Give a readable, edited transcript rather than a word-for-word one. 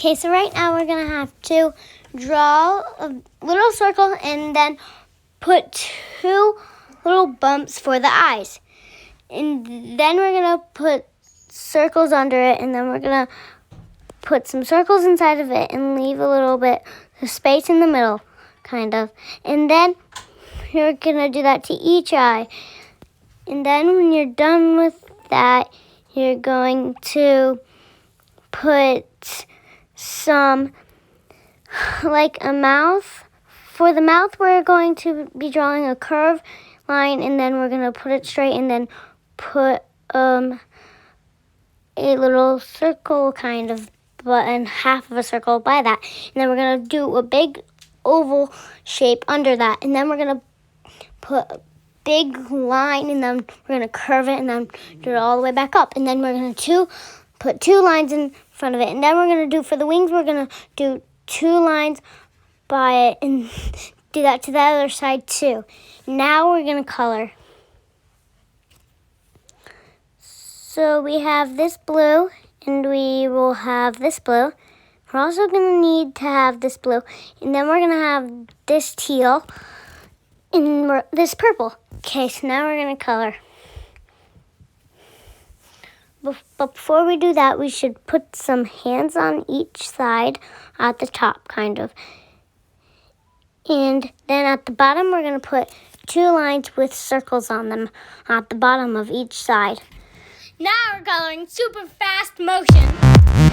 Okay, so right now we're going to have to draw a little circle and then put 2 little bumps for the eyes. And then we're going to put circles under it, and then we're going to put some circles inside of it and leave a little bit of space in the middle, kind of. And then you're going to do that to each eye. And then when you're done with that, you're going to put some, like a mouth. For the mouth, we're going to be drawing a curved line, and then we're going to put it straight and then put a little circle kind of, and half of a circle by that. And then we're going to do a big oval shape under that. And then we're going to put a big line, and then we're going to curve it and then do it all the way back up. And then we're going to put 2 lines in front of it. And then we're going to do, for the wings, we're going to do 2 lines by it and do that to the other side too. Now we're going to color. So we have this blue, and we will have this blue. We're also going to need to have this blue, and then we're going to have this teal and this purple. Okay, so now we're going to color. But before we do that, we should put some hands on each side at the top, kind of. And then at the bottom, we're going to put 2 lines with circles on them at the bottom of each side. Now we're coloring super fast motion.